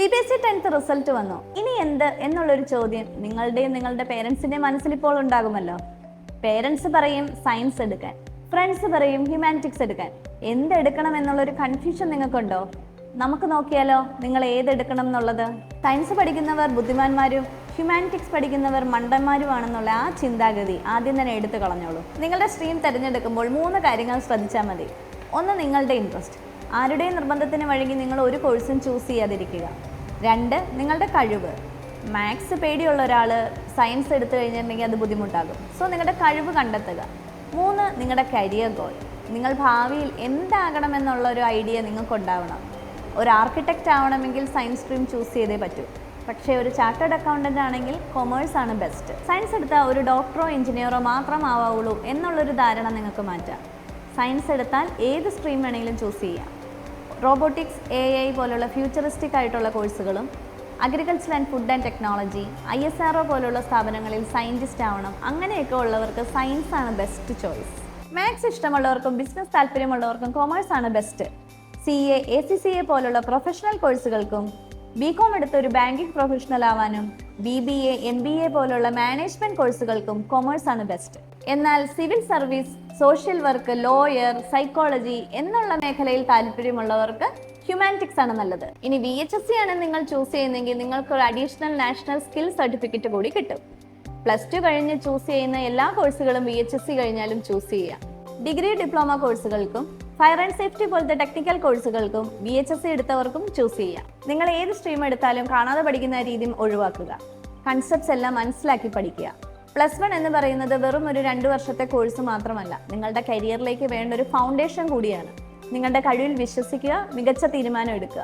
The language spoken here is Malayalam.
CBSE 10th റിസൾട്ട് വന്നു. ഇനി എന്ത് എന്നുള്ളൊരു ചോദ്യം നിങ്ങളുടെയും നിങ്ങളുടെ പേരൻസിന്റെ മനസ്സിൽ ഇപ്പോൾ ഉണ്ടാകുമല്ലോ. പേരൻസ് പറയും സയൻസ് എടുക്കാൻ, ഫ്രണ്ട്സ് പറയും ഹ്യൂമാനിറ്റിക്സ് എടുക്കാൻ. എന്തെടുക്കണം എന്നുള്ളൊരു കൺഫ്യൂഷൻ നിങ്ങൾക്കുണ്ടോ? നമുക്ക് നോക്കിയാലോ നിങ്ങൾ ഏതെടുക്കണം എന്നുള്ളത്. സയൻസ് പഠിക്കുന്നവർ ബുദ്ധിമാന്മാരും ഹ്യൂമാനിറ്റിക്സ് പഠിക്കുന്നവർ മണ്ടന്മാരുമാണെന്നുള്ള ആ ചിന്താഗതി ആദ്യം തന്നെ എടുത്തു കളഞ്ഞോളൂ. നിങ്ങളുടെ സ്ട്രീം തിരഞ്ഞെടുക്കുമ്പോൾ 3 കാര്യങ്ങൾ ശ്രദ്ധിച്ചാൽ മതി. ഒന്ന്, നിങ്ങളുടെ ഇൻട്രസ്റ്റ്. ആരുടെയും നിർബന്ധത്തിന് വഴങ്ങി നിങ്ങൾ ഒരു കോഴ്സും ചൂസ് ചെയ്യാതിരിക്കുക. 2, നിങ്ങളുടെ കഴിവ്. മാത്സ് പേടിയുള്ള ഒരാൾ സയൻസ് എടുത്തു കഴിഞ്ഞിട്ടുണ്ടെങ്കിൽ അത് ബുദ്ധിമുട്ടാകും. സോ നിങ്ങളുടെ കഴിവ് കണ്ടെത്തുക. 3, നിങ്ങളുടെ കരിയർ ഗോൾ. നിങ്ങൾ ഭാവിയിൽ എന്താകണം എന്നുള്ള ഒരു ഐഡിയ നിങ്ങൾക്കുണ്ടാവണം. ഒരു ആർക്കിടെക്റ്റ് ആവണമെങ്കിൽ സയൻസ് സ്ട്രീം ചൂസ് ചെയ്തേ പറ്റൂ. പക്ഷേ ഒരു ചാർട്ടേഡ് അക്കൗണ്ടൻ്റ് ആണെങ്കിൽ കൊമേഴ്സ് ആണ് ബെസ്റ്റ്. സയൻസ് എടുത്താൽ ഒരു ഡോക്ടറോ എഞ്ചിനീയറോ മാത്രം ആവുള്ളൂ എന്നുള്ളൊരു ധാരണ നിങ്ങൾക്ക് മാറ്റാം. സയൻസ് എടുത്താൽ ഏത് സ്ട്രീം വേണമെങ്കിലും ചൂസ് ചെയ്യാം. റോബോട്ടിക്സ്, AI പോലുള്ള ഫ്യൂച്ചറിസ്റ്റിക് ആയിട്ടുള്ള കോഴ്സുകളും, agriculture and food and technology, ISRO പോലുള്ള സ്ഥാപനങ്ങളിൽ സയൻറ്റിസ്റ്റ് ആവണം, അങ്ങനെയൊക്കെ ഉള്ളവർക്ക് സയൻസ് ആണ് ബെസ്റ്റ് ചോയ്സ്. മാത്സ് ഇഷ്ടമുള്ളവർക്കും ബിസിനസ് താല്പര്യമുള്ളവർക്കും കൊമേഴ്സ് ആണ് ബെസ്റ്റ്. CA, ACCA പോലുള്ള പ്രൊഫഷണൽ കോഴ്സുകൾക്കും, BCom എടുത്ത ഒരു ബാങ്കിങ് പ്രൊഫഷണൽ ആവാനും, BBA, MBA പോലുള്ള മാനേജ്മെന്റ് കോഴ്സുകൾക്കും കൊമേഴ്സ് ആണ് ബെസ്റ്റ്. എന്നാൽ civil service, social work, lawyer, psychology എന്നുള്ള മേഖലയിൽ താല്പര്യമുള്ളവർക്ക് ഹ്യൂമാനിറ്റിക്സ് ആണ് നല്ലത്. ഇനി VHSC ആണ് നിങ്ങൾ ചൂസ് ചെയ്യുന്നതെങ്കിൽ നിങ്ങൾക്ക് ഒരു അഡീഷണൽ നാഷണൽ സ്കിൽ സർട്ടിഫിക്കറ്റ് കൂടി കിട്ടും. +2 കഴിഞ്ഞ് ചൂസ് ചെയ്യുന്ന എല്ലാ കോഴ്സുകളും VHSC കഴിഞ്ഞാലും ചൂസ് ചെയ്യാം. ഡിഗ്രി, ഡിപ്ലോമ കോഴ്സുകൾക്കും ഫയർ ആൻഡ് സേഫ്റ്റി പോലത്തെ ടെക്നിക്കൽ കോഴ്സുകൾക്കും VHSC എടുത്തവർക്കും ചൂസ് ചെയ്യാം. നിങ്ങൾ ഏത് സ്ട്രീം എടുത്താലും കാണാതെ പഠിക്കുന്ന രീതി ഒഴിവാക്കുക. കൺസെപ്റ്റ്സ് എല്ലാം മനസ്സിലാക്കി പഠിക്കുക. +1 എന്ന് പറയുന്നത് വെറും ഒരു 2 വർഷത്തെ കോഴ്സ് മാത്രമല്ല, നിങ്ങളുടെ കരിയറിലേക്ക് വേണ്ട ഒരു ഫൗണ്ടേഷൻ കൂടിയാണ്. നിങ്ങളുടെ കഴിവിൽ വിശ്വസിക്കുക, മികച്ച തീരുമാനം എടുക്കുക.